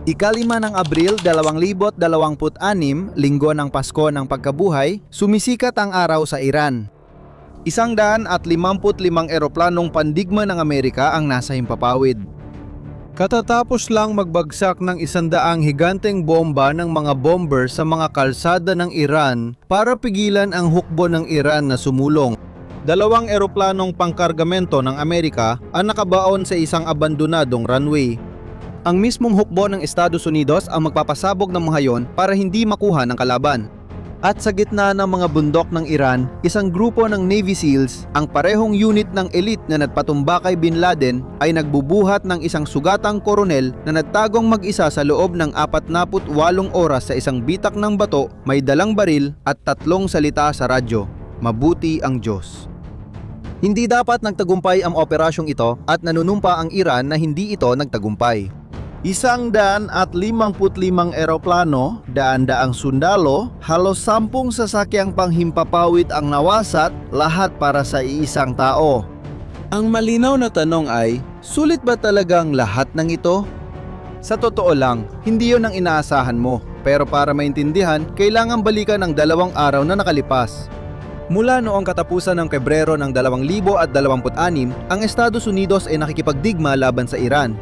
Ikalima ng Abril 2026, linggo ng Pasko ng Pagkabuhay, sumisikat ang araw sa Iran. 155 eroplanong pandigma ng Amerika ang nasa himpapawid. Katatapos lang magbagsak ng 100 higanteng bomba ng mga bomber sa mga kalsada ng Iran para pigilan ang hukbo ng Iran na sumulong. 2 eroplanong pangkargamento ng Amerika ang nakabaon sa isang abandonadong runway. Ang mismong hukbo ng Estados Unidos ang magpapasabog ng mga yon para hindi makuha ng kalaban. At sa gitna ng mga bundok ng Iran, isang grupo ng Navy SEALs, ang parehong unit ng elite na nagpatumba kay Bin Laden, ay nagbubuhat ng isang sugatang koronel na nagtagong mag-isa sa loob ng 48 oras sa isang bitak ng bato, may dalang baril at 3 salita sa radyo: "Mabuti ang Diyos." Hindi dapat nagtagumpay ang operasyong ito at nanunumpa ang Iran na hindi ito nagtagumpay. 155 eroplano, daan-daang sundalo, halos 10 sasakyang panghimpapawid ang nawasat, lahat para sa iisang tao. Ang malinaw na tanong ay, sulit ba talagang lahat ng ito? Sa totoo lang, hindi yon ang inaasahan mo, pero para maintindihan, kailangan balikan ang 2 araw na nakalipas. Mula noong katapusan ng Pebrero ng 2026, ang Estados Unidos ay nakikipagdigma laban sa Iran.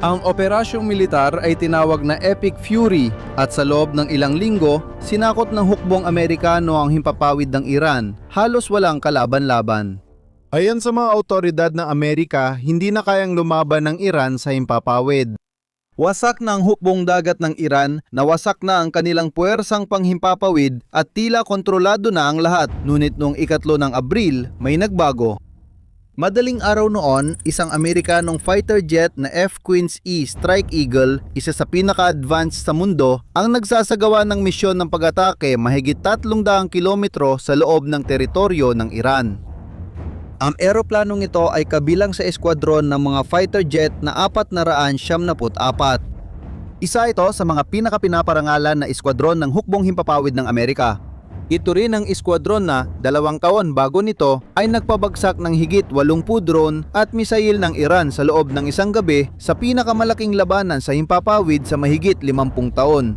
Ang operasyong militar ay tinawag na Epic Fury at sa loob ng ilang linggo, sinakot ng hukbong Amerikano ang himpapawid ng Iran, halos walang kalaban-laban. Ayon sa mga awtoridad ng Amerika, hindi na kayang lumaban ng Iran sa himpapawid. Wasak na ang hukbong dagat ng Iran, nawasak na ang kanilang puwersang panghimpapawid at tila kontrolado na ang lahat, ngunit noong 3 ng Abril, may nagbago. Madaling araw noon, isang Amerikanong fighter jet na F-Queen's E Strike Eagle, isa sa pinaka-advanced sa mundo, ang nagsasagawa ng misyon ng pag-atake mahigit 300 kilometro sa loob ng teritoryo ng Iran. Ang eroplanong ito ay kabilang sa eskwadron ng mga fighter jet na 474. Isa ito sa mga pinakapinaparangalan na eskwadron ng hukbong himpapawid ng Amerika. Ito rin ang eskwadron na 2 taon bago nito ay nagpabagsak ng higit 80 drone at misail ng Iran sa loob ng isang gabi sa pinakamalaking labanan sa himpapawid sa mahigit 50 taon.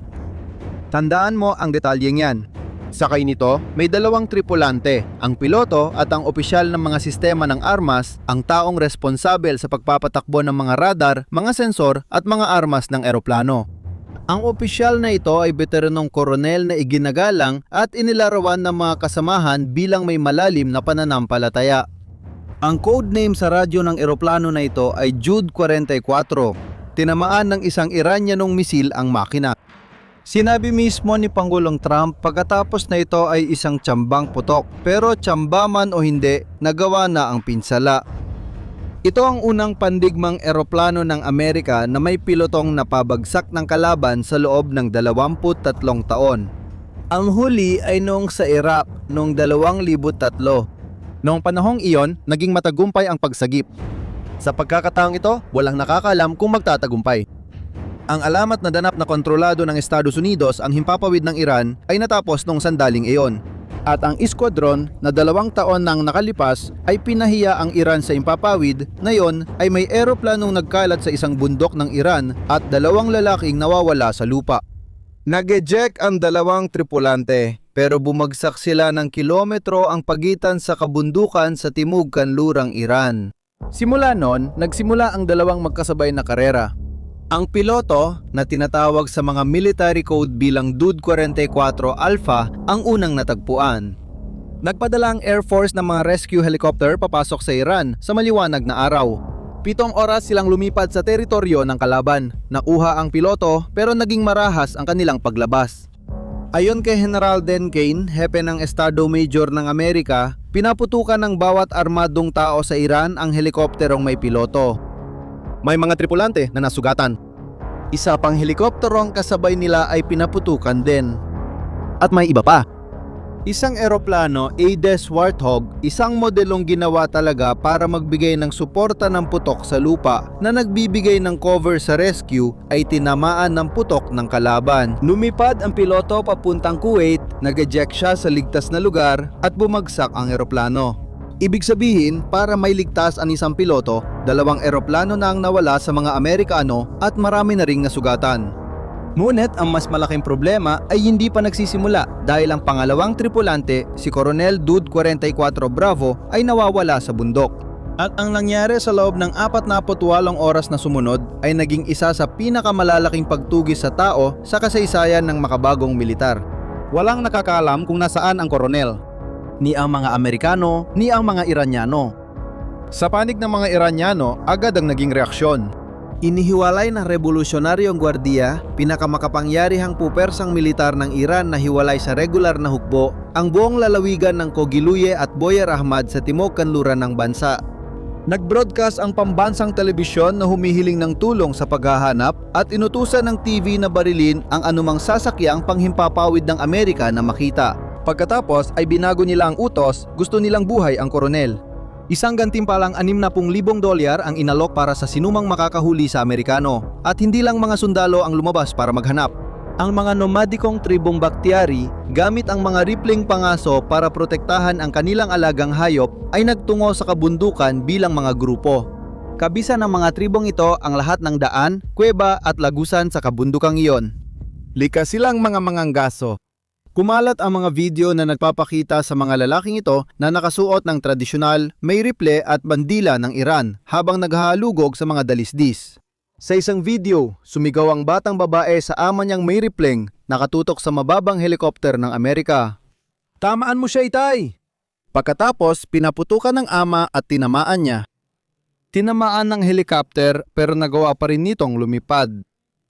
Tandaan mo ang detalyeng yan. Sakay nito, may 2 tripulante, ang piloto at ang opisyal ng mga sistema ng armas, ang taong responsabel sa pagpapatakbo ng mga radar, mga sensor at mga armas ng eroplano. Ang opisyal na ito ay veteranong koronel na iginagalang at inilarawan ng mga kasamahan bilang may malalim na pananampalataya. Ang codename sa radyo ng eroplano na ito ay Jude 44. Tinamaan ng isang Iranyanong misil ang makina. Sinabi mismo ni Pangulong Trump pagkatapos na ito ay isang tsambang putok, pero tsamba man o hindi, nagawa na ang pinsala. Ito ang unang pandigmang eroplano ng Amerika na may pilotong napabagsak ng kalaban sa loob ng 23 taon. Ang huli ay noong sa Iraq noong 2003. Noong panahong iyon, naging matagumpay ang pagsagip. Sa pagkakataong ito, walang nakakaalam kung magtatagumpay. Ang alamat na ganap na kontrolado ng Estados Unidos ang himpapawid ng Iran ay natapos noong sandaling iyon. At ang eskwadron na 2 taon nang nakalipas ay pinahiya ang Iran sa himpapawid, ngayon ay may eroplanong nagkalat sa isang bundok ng Iran at 2 lalaking nawawala sa lupa. Nag-eject ang 2 tripulante pero bumagsak sila ng kilometro ang pagitan sa kabundukan sa timog-kanlurang Iran. Simula noon, nagsimula ang 2 magkasabay na karera. Ang piloto, na tinatawag sa mga military code bilang Jude 44 Alpha, ang unang natagpuan. Nagpadala ang Air Force ng mga rescue helicopter papasok sa Iran sa maliwanag na araw. 7 oras silang lumipad sa teritoryo ng kalaban. Nakuha ang piloto pero naging marahas ang kanilang paglabas. Ayon kay General Dan Kane, hepe ng Estado Major ng Amerika, pinaputukan ng bawat armadong tao sa Iran ang helikopterong may piloto. May mga tripulante na nasugatan. Isa pang helikopterong kasabay nila ay pinaputukan din. At may iba pa. Isang eroplano, Ades Warthog, isang modelong ginawa talaga para magbigay ng suporta ng putok sa lupa na nagbibigay ng cover sa rescue, ay tinamaan ng putok ng kalaban. Lumipad ang piloto papuntang Kuwait, nag-eject siya sa ligtas na lugar at bumagsak ang eroplano. Ibig sabihin, para may ligtas ang isang piloto, 2 eroplano na ang nawala sa mga Amerikano at marami na ring nasugatan. Ngunit ang mas malaking problema ay hindi pa nagsisimula dahil ang pangalawang tripulante, si Coronel Dude 44 Bravo, ay nawawala sa bundok. At ang nangyari sa loob ng 48 oras na sumunod ay naging isa sa pinakamalalaking pagtugis sa tao sa kasaysayan ng makabagong militar. Walang nakakaalam kung nasaan ang koronel. Ni ang mga Amerikano, ni ang mga Iranyano. Sa panig ng mga Iranyano, agad ang naging reaksyon. Inihiwalay ng revolusyonaryong gwardiya, pinakamakapangyarihang pupersang militar ng Iran na hiwalay sa regular na hukbo, ang buong lalawigan ng Kogiluye at Boyar Ahmad sa timog kanluran ng bansa. Nag-broadcast ang pambansang telebisyon na humihiling ng tulong sa paghahanap at inutusan ng TV na barilin ang anumang sasakyang panghimpapawid ng Amerika na makita. Pagkatapos ay binago nila ang utos, gusto nilang buhay ang koronel. Isang gantimpalang $60,000 ang inalok para sa sinumang makakahuli sa Amerikano at hindi lang mga sundalo ang lumabas para maghanap. Ang mga nomadikong tribong Bakhtiari gamit ang mga ripling pangaso para protektahan ang kanilang alagang hayop ay nagtungo sa kabundukan bilang mga grupo. Kabisa ng mga tribong ito ang lahat ng daan, kuweba at lagusan sa kabundukang iyon. Likas silang mga manganggaso. Kumalat ang mga video na nagpapakita sa mga lalaking ito na nakasuot ng tradisyonal, may riple at bandila ng Iran habang naghahalugog sa mga dalisdis. Sa isang video, sumigaw ang batang babae sa ama niyang may ripleng nakatutok sa mababang helikopter ng Amerika. "Tamaan mo siya, itay!" Pagkatapos, pinaputukan ng ama at tinamaan niya. Tinamaan ng helikopter pero nagawa pa rin nitong lumipad.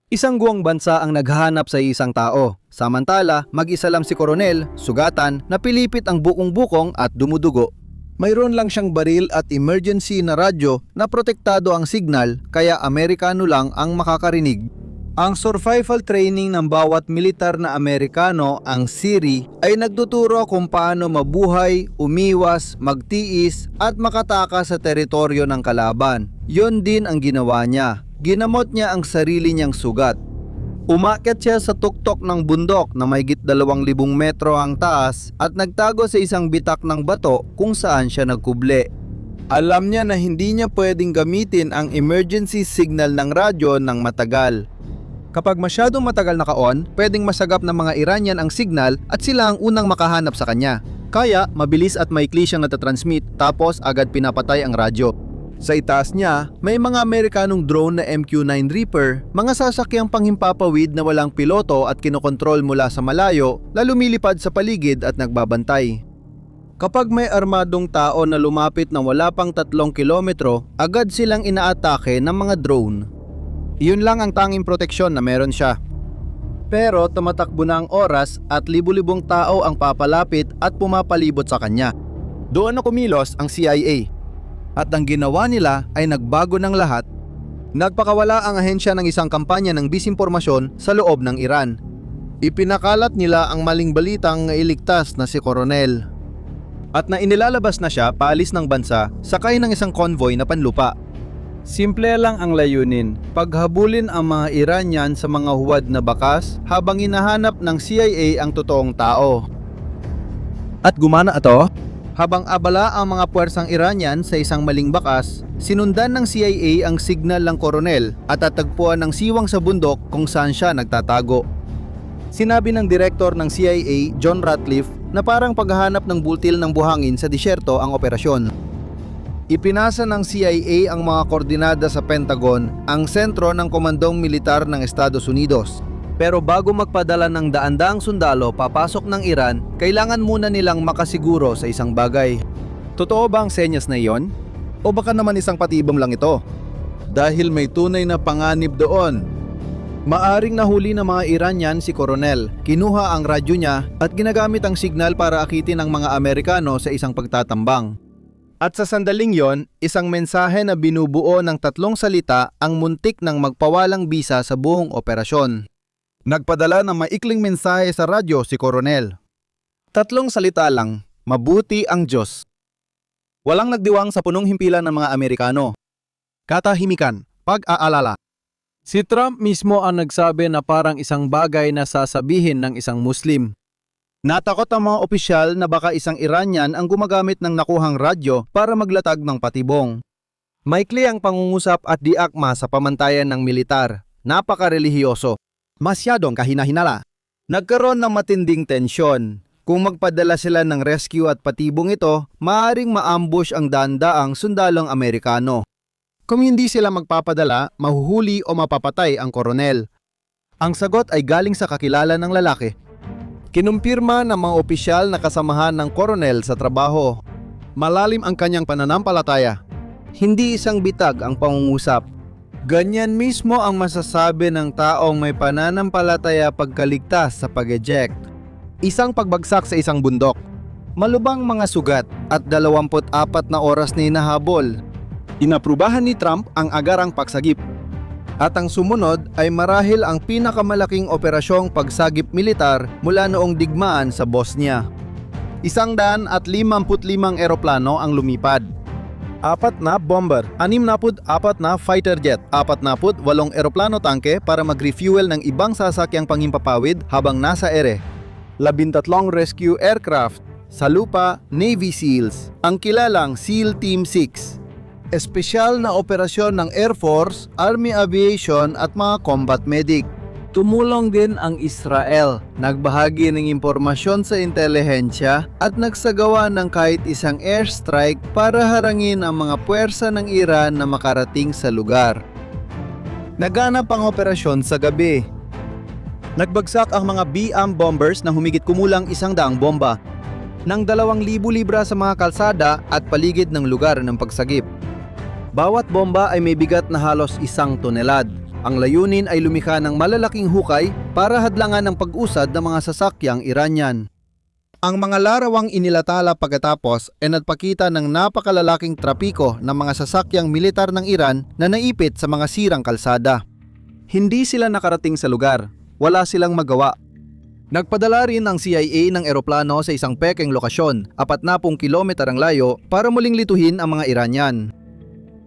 Isang guwang bansa ang naghahanap sa isang tao. Samantala, mag-isa lang si Coronel, sugatan, napilipit ang bukong-bukong at dumudugo. Mayroon lang siyang baril at emergency na radyo na protektado ang signal kaya Amerikano lang ang makakarinig. Ang survival training ng bawat militar na Amerikano, ang SERE, ay nagtuturo kung paano mabuhay, umiwas, magtiis at makatakas sa teritoryo ng kalaban. Yon din ang ginawa niya. Ginamot niya ang sarili niyang sugat. Umakyat siya sa tuktok ng bundok na mahigit 2,000 metro ang taas at nagtago sa isang bitak ng bato kung saan siya nagkuble. Alam niya na hindi niya pwedeng gamitin ang emergency signal ng radyo ng matagal. Kapag masyadong matagal naka-on, pwedeng masagap ng mga Iranian ang signal at sila ang unang makahanap sa kanya. Kaya mabilis at maikli siyang natatransmit tapos agad pinapatay ang radyo. Sa itaas niya, may mga Amerikanong drone na MQ-9 Reaper, mga sasakyang panghimpapawid na walang piloto at kinokontrol mula sa malayo na lumilipad sa paligid at nagbabantay. Kapag may armadong tao na lumapit ng wala pang 3 kilometro, agad silang inaatake ng mga drone. Iyon lang ang tanging proteksyon na meron siya. Pero tumatakbo na ang oras at libu-libong tao ang papalapit at pumapalibot sa kanya. Doon na kumilos ang CIA. At ang ginawa nila ay nagbago ng lahat. Nagpakawala ang ahensya ng isang kampanya ng disinformasyon sa loob ng Iran. Ipinakalat nila ang maling balitang iligtas na si Coronel. At na inilalabas na siya paalis ng bansa sakay ng isang convoy na panlupa. Simple lang ang layunin, paghabulin ang mga Iranian sa mga huwad na bakas habang hinahanap ng CIA ang totoong tao. At gumana ito? Habang abala ang mga puwersang Iranian sa isang maling bakas, sinundan ng CIA ang signal ng koronel at tatagpuan ng siwang sa bundok kung saan siya nagtatago. Sinabi ng direktor ng CIA, John Ratcliffe, na parang paghahanap ng bultil ng buhangin sa disyerto ang operasyon. Ipinasa ng CIA ang mga koordinada sa Pentagon, ang sentro ng komandong militar ng Estados Unidos. Pero bago magpadala ng daan-daang sundalo papasok ng Iran, kailangan muna nilang makasiguro sa isang bagay. Totoo ba ang senyas na iyon? O baka naman isang patibong lang ito? Dahil may tunay na panganib doon. Maaring nahuli ng mga Iranian si Coronel, kinuha ang radyo niya at ginagamit ang signal para akitin ang mga Amerikano sa isang pagtatambang. At sa sandaling yon, isang mensahe na binubuo ng 3 salita ang muntik ng magpawalang bisa sa buong operasyon. Nagpadala ng maikling mensahe sa radyo si Coronel. 3 salita lang, mabuti ang Diyos. Walang nagdiwang sa punong himpilan ng mga Amerikano. Katahimikan, pag-aalala. Si Trump mismo ang nagsabi na parang isang bagay na sasabihin ng isang Muslim. Natakot ang mga opisyal na baka isang Iranian ang gumagamit ng nakuhang radyo para maglatag ng patibong. Maikli ang pangungusap at diakma sa pamantayan ng militar. Napakarelihiyoso. Masyadong kahina-hinala. Nagkaroon ng matinding tensyon. Kung magpadala sila ng rescue at patibong ito, maaaring maambush ang daandaang sundalong Amerikano. Kung hindi sila magpapadala, mahuhuli o mapapatay ang koronel. Ang sagot ay galing sa kakilala ng lalaki. Kinumpirma ng mga opisyal na kasamahan ng koronel sa trabaho. Malalim ang kanyang pananampalataya. Hindi isang bitag ang pangungusap. Ganyan mismo ang masasabi ng taong may pananampalataya pagkaligtas sa pag-eject. Isang pagbagsak sa isang bundok. Malubang mga sugat at 24 na oras na hinahabol. Inaprubahan ni Trump ang agarang pagsagip. At ang sumunod ay marahil ang pinakamalaking operasyong pagsagip militar mula noong digmaan sa Bosnia. 155 eroplano ang lumipad. 4 na bomber, 64 na fighter jet, 48 eroplano tangke para mag-refuel ng ibang sasakyang panghimpapawid habang nasa ere. 13 rescue aircraft, sa lupa, Navy SEALs, ang kilalang SEAL Team 6. Espesyal na operasyon ng Air Force, Army Aviation at mga combat medic. Tumulong din ang Israel, nagbahagi ng impormasyon sa intelihensya at nagsagawa ng kahit isang airstrike para harangin ang mga puwersa ng Iran na makarating sa lugar. Naganap ang operasyon sa gabi. Nagbagsak ang mga BM bombers na humigit kumulang 100 bomba ng 2,000 libra sa mga kalsada at paligid ng lugar ng pagsagip. Bawat bomba ay may bigat na halos 1 tonelad. Ang layunin ay lumikha ng malalaking hukay para hadlangan ang pag-usad ng mga sasakyang Iranian. Ang mga larawang inilatala pagkatapos ay nagpakita ng napakalalaking trapiko ng mga sasakyang militar ng Iran na naipit sa mga sirang kalsada. Hindi sila nakarating sa lugar. Wala silang magawa. Nagpadala rin ang CIA ng eroplano sa isang pekeng lokasyon, 40 kilometer ang layo, para muling lituhin ang mga Iranian.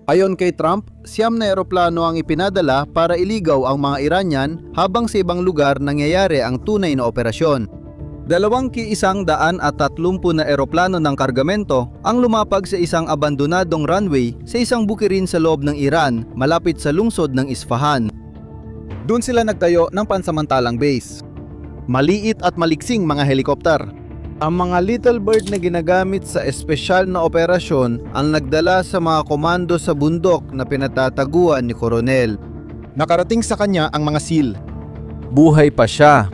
Ayon kay Trump, 9 na eroplano ang ipinadala para iligaw ang mga Iranian habang sa ibang lugar nangyayari ang tunay na operasyon. 230 na eroplano ng kargamento ang lumapag sa isang abandonadong runway sa isang bukirin sa loob ng Iran malapit sa lungsod ng Isfahan. Doon sila nagtayo ng pansamantalang base. Maliit at maliksing mga helikopter. Ang mga Little Bird na ginagamit sa espesyal na operasyon ang nagdala sa mga komando sa bundok na pinatataguan ni Koronel. Nakarating sa kanya ang mga SEAL. Buhay pa siya.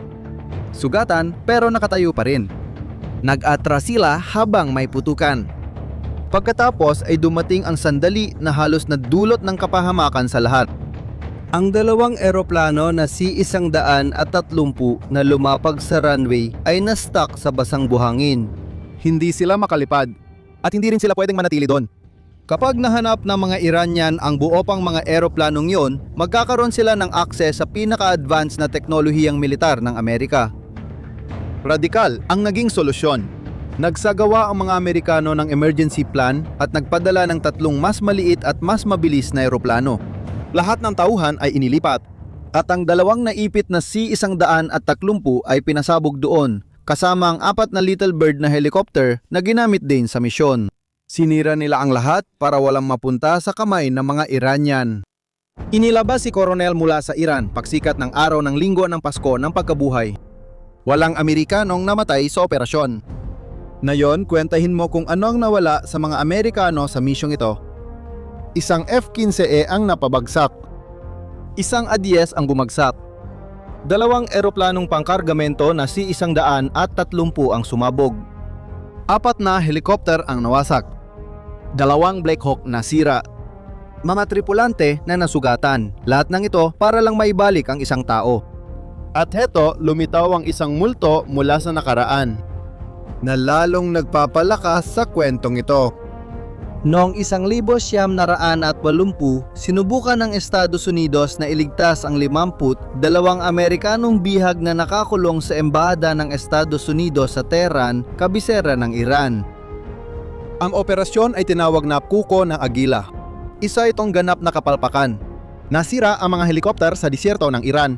Sugatan pero nakatayo pa rin. Nag-atras sila habang may putukan. Pagkatapos ay dumating ang sandali na halos nadulot ng kapahamakan sa lahat. Ang 2 eroplano na C-130 na lumapag sa runway ay na-stuck sa basang buhangin. Hindi sila makalipad at hindi rin sila pwedeng manatili doon. Kapag nahanap ng mga Iranian ang buo pang mga eroplanong yon, magkakaroon sila ng akses sa pinaka-advanced na teknolohiyang militar ng Amerika. Radikal ang naging solusyon. Nagsagawa ang mga Amerikano ng emergency plan at nagpadala ng 3 mas maliit at mas mabilis na eroplano. Lahat ng tauhan ay inilipat at ang 2 naipit na C-130 ay pinasabog doon kasama ang 4 na Little Bird na helicopter na ginamit din sa misyon. Sinira nila ang lahat para walang mapunta sa kamay ng mga Iranian. Inilabas si Coronel mula sa Iran pagsikat ng araw ng linggo ng Pasko ng pagkabuhay. Walang Amerikanong namatay sa operasyon. Ngayon, kwentahin mo kung ano ang nawala sa mga Amerikano sa misyong ito. Isang F-15E ang napabagsak. Isang A-10 ang bumagsak. 2 eroplanong pangkargamento na C-130 ang sumabog. 4 na helikopter ang nawasak. 2 Black Hawk na sira. Mga tripulante na nasugatan. Lahat ng ito para lang maibalik ang isang tao. At heto, lumitaw ang isang multo mula sa nakaraan na lalong nagpapalakas sa kwentong ito. Noong 1980, sinubukan ng Estados Unidos na iligtas ang 52 Amerikanong bihag na nakakulong sa embahada ng Estados Unidos sa Tehran, kabisera ng Iran. Ang operasyon ay tinawag na Kuko ng Agila. Isa itong ganap na kapalpakan. Nasira ang mga helikopter sa disyerto ng Iran.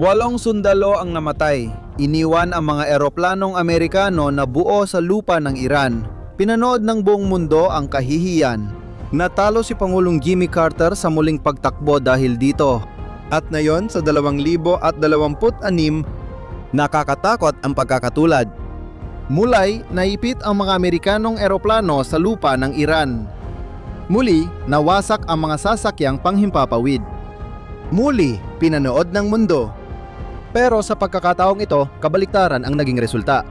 8 sundalo ang namatay. Iniwan ang mga eroplanong Amerikano na buo sa lupa ng Iran. Pinanood ng buong mundo ang kahihiyan. Natalo si Pangulong Jimmy Carter sa muling pagtakbo dahil dito. At ngayon sa 2026, nakakatakot ang pagkakatulad. Mulay, naipit ang mga Amerikanong eroplano sa lupa ng Iran. Muli, nawasak ang mga sasakyang panghimpapawid. Muli, pinanood ng mundo. Pero sa pagkakataong ito, kabaliktaran ang naging resulta.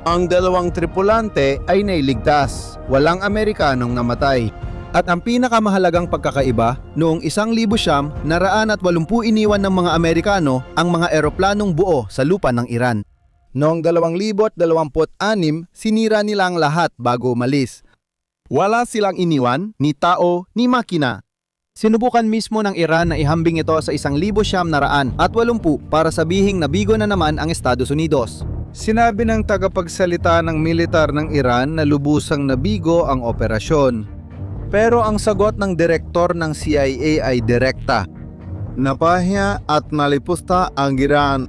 Ang dalawang tripulante ay nailigtas, walang Amerikanong namatay. At ang pinakamahalagang pagkakaiba, noong 1980 iniwan ng mga Amerikano ang mga eroplanong buo sa lupa ng Iran. Noong 2026, sinira nila ang lahat bago umalis. Wala silang iniwan, ni tao, ni makina. Sinubukan mismo ng Iran na ihambing ito sa 1980 para sabihing nabigo na naman ang Estados Unidos. Sinabi ng tagapagsalita ng militar ng Iran na lubusang nabigo ang operasyon. Pero ang sagot ng direktor ng CIA ay direkta. Napahiya at nalipusta ang Iran.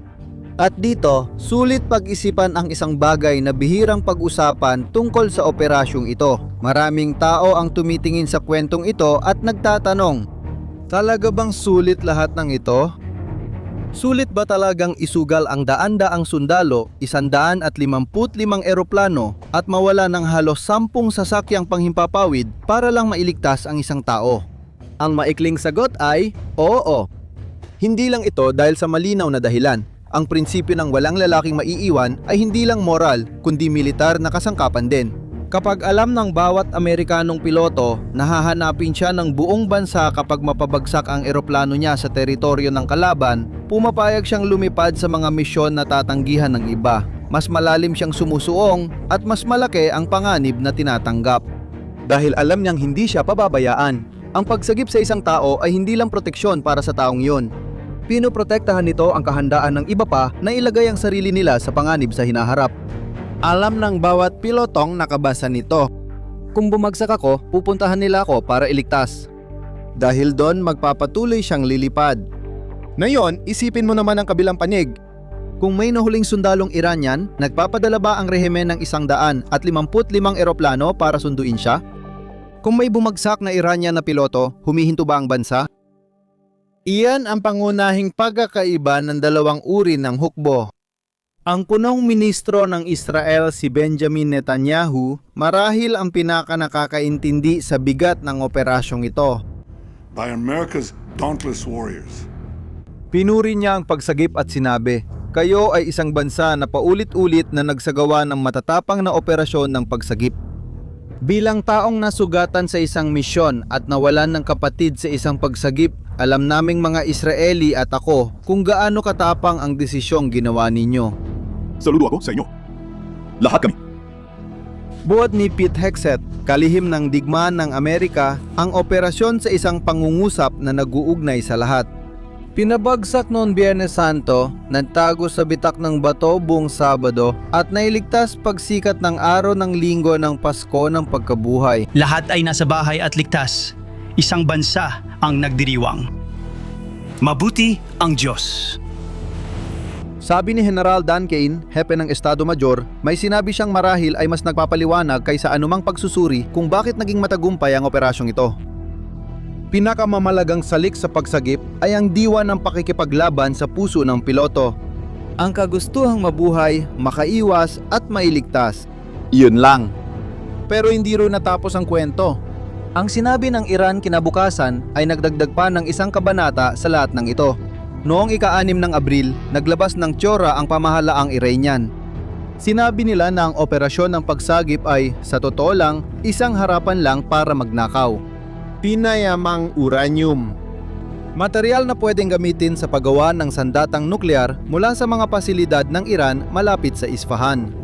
At dito, sulit pag-isipan ang isang bagay na bihirang pag-usapan tungkol sa operasyong ito. Maraming tao ang tumitingin sa kwentong ito at nagtatanong, talaga bang sulit lahat ng ito? Sulit ba talagang isugal ang daan-daang sundalo, 155 eroplano at mawala ng halos 10 sasakyang panghimpapawid para lang mailigtas ang isang tao? Ang maikling sagot ay, oo. Hindi lang ito dahil sa malinaw na dahilan. Ang prinsipyo ng walang lalaking maiiwan ay hindi lang moral kundi militar na kasangkapan din. Kapag alam ng bawat Amerikanong piloto na hahanapin siya ng buong bansa kapag mapabagsak ang eroplano niya sa teritoryo ng kalaban, pumapayag siyang lumipad sa mga misyon na tatanggihan ng iba. Mas malalim siyang sumusuong at mas malaki ang panganib na tinatanggap. Dahil alam niyang hindi siya pababayaan, ang pagsagip sa isang tao ay hindi lang proteksyon para sa taong yun. Pinoprotektahan nito ang kahandaan ng iba pa na ilagay ang sarili nila sa panganib sa hinaharap. Alam ng bawat pilotong nakabasa nito. Kung bumagsak ako, pupuntahan nila ako para iligtas. Dahil doon magpapatuloy siyang lilipad. Ngayon, isipin mo naman ang kabilang panig. Kung may nahuling sundalong Iranian, nagpapadala ba ang rehimen ng 155 eroplano para sunduin siya? Kung may bumagsak na Iranian na piloto, humihinto ba ang bansa? Iyan ang pangunahing pagkakaiba ng dalawang uri ng hukbo. Ang punong ministro ng Israel si Benjamin Netanyahu marahil ang pinakanakakaintindi sa bigat ng operasyong ito. By America's dauntless warriors. Pinuri niya ang pagsagip at sinabi, kayo ay isang bansa na paulit-ulit na nagsagawa ng matatapang na operasyon ng pagsagip. Bilang taong nasugatan sa isang misyon at nawalan ng kapatid sa isang pagsagip, alam naming mga Israeli at ako kung gaano katapang ang desisyong ginawa ninyo. Saludo ako sa inyo. Lahat kami. Buod ni Pete Hegseth, kalihim ng digmaan ng Amerika, ang operasyon sa isang pangungusap na nag-uugnay sa lahat. Pinabagsak noon Biyernes Santo, nagtago sa bitak ng bato buong Sabado at nailigtas pagsikat ng araw ng linggo ng Pasko ng pagkabuhay. Lahat ay nasa bahay at ligtas. Isang bansa ang nagdiriwang. Mabuti ang Diyos. Sabi ni General Dan Kane, hepe ng Estado Mayor, may sinabi siyang marahil ay mas nagpapaliwanag kaysa anumang pagsusuri kung bakit naging matagumpay ang operasyong ito. Pinakamamalagang salik sa pagsagip ay ang diwa ng pakikipaglaban sa puso ng piloto. Ang kagustuhang mabuhay, makaiwas at mailigtas. Iyon lang. Pero hindi rin natapos ang kwento. Ang sinabi ng Iran kinabukasan ay nagdagdag pa ng isang kabanata sa lahat ng ito. Noong ika-6 ng Abril, naglabas ng tiyora ang pamahalaang Iranian. Sinabi nila na ang operasyon ng pagsagip ay, sa totoo lang, isang harapan lang para magnakaw. Pinayamang uranium. Material na pwedeng gamitin sa paggawa ng sandatang nuklear mula sa mga pasilidad ng Iran malapit sa Isfahan.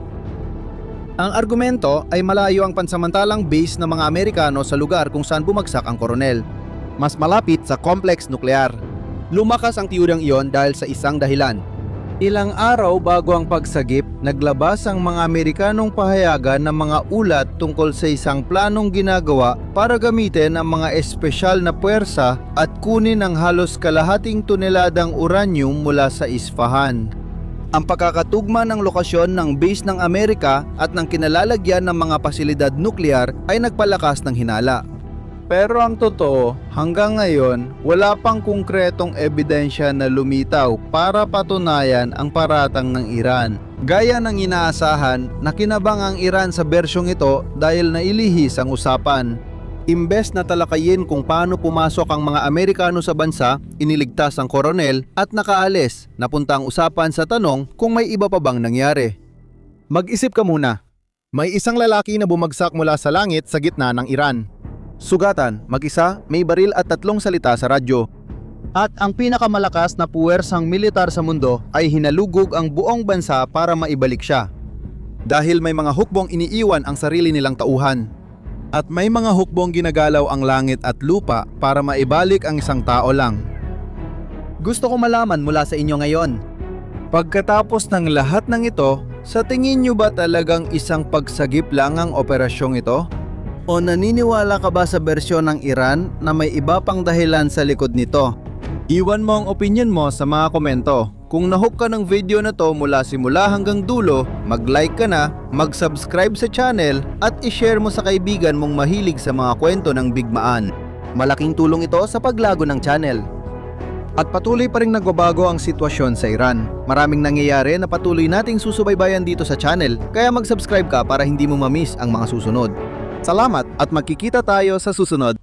Ang argumento ay malayo ang pansamantalang base ng mga Amerikano sa lugar kung saan bumagsak ang koronel. Mas malapit sa complex nuklear. Lumakas ang teoryang iyon dahil sa isang dahilan. Ilang araw bago ang pagsagip, naglabas ang mga Amerikanong pahayagan ng mga ulat tungkol sa isang planong ginagawa para gamitin ang mga espesyal na puwersa at kunin ang halos kalahating toneladang uranium mula sa Isfahan. Ang pagkakatugma ng lokasyon ng base ng Amerika at ng kinalalagyan ng mga pasilidad nuklear ay nagpalakas ng hinala. Pero ang totoo, hanggang ngayon, wala pang konkretong ebidensya na lumitaw para patunayan ang paratang ng Iran. Gaya ng inaasahan, nakinabang ang Iran sa bersyong ito dahil nailihis ang usapan. Imbes na talakayin kung paano pumasok ang mga Amerikano sa bansa, iniligtas ang koronel at nakaalis. Napunta ang usapan sa tanong kung may iba pa bang nangyari. Mag-isip ka muna. May isang lalaki na bumagsak mula sa langit sa gitna ng Iran. Sugatan, mag-isa, may baril at 3 salita sa radyo. At ang pinakamalakas na puwersang militar sa mundo ay hinalugog ang buong bansa para maibalik siya. Dahil may mga hukbong iniiwan ang sarili nilang tauhan. At may mga hukbong ginagalaw ang langit at lupa para maibalik ang isang tao lang. Gusto ko malaman mula sa inyo ngayon. Pagkatapos ng lahat ng ito, sa tingin nyo ba talagang isang pagsagip lang ang operasyong ito? O naniniwala ka ba sa bersyon ng Iran na may iba pang dahilan sa likod nito? Iwan mo ang opinion mo sa mga komento. Kung nahook ka ng video na to mula simula hanggang dulo, mag-like ka na, mag-subscribe sa channel at i-share mo sa kaibigan mong mahilig sa mga kwento ng bigmaan. Malaking tulong ito sa paglago ng channel. At patuloy pa rin nagbabago ang sitwasyon sa Iran. Maraming nangyayari na patuloy nating susubaybayan dito sa channel, kaya mag-subscribe ka para hindi mo ma-miss ang mga susunod. Salamat at magkikita tayo sa susunod.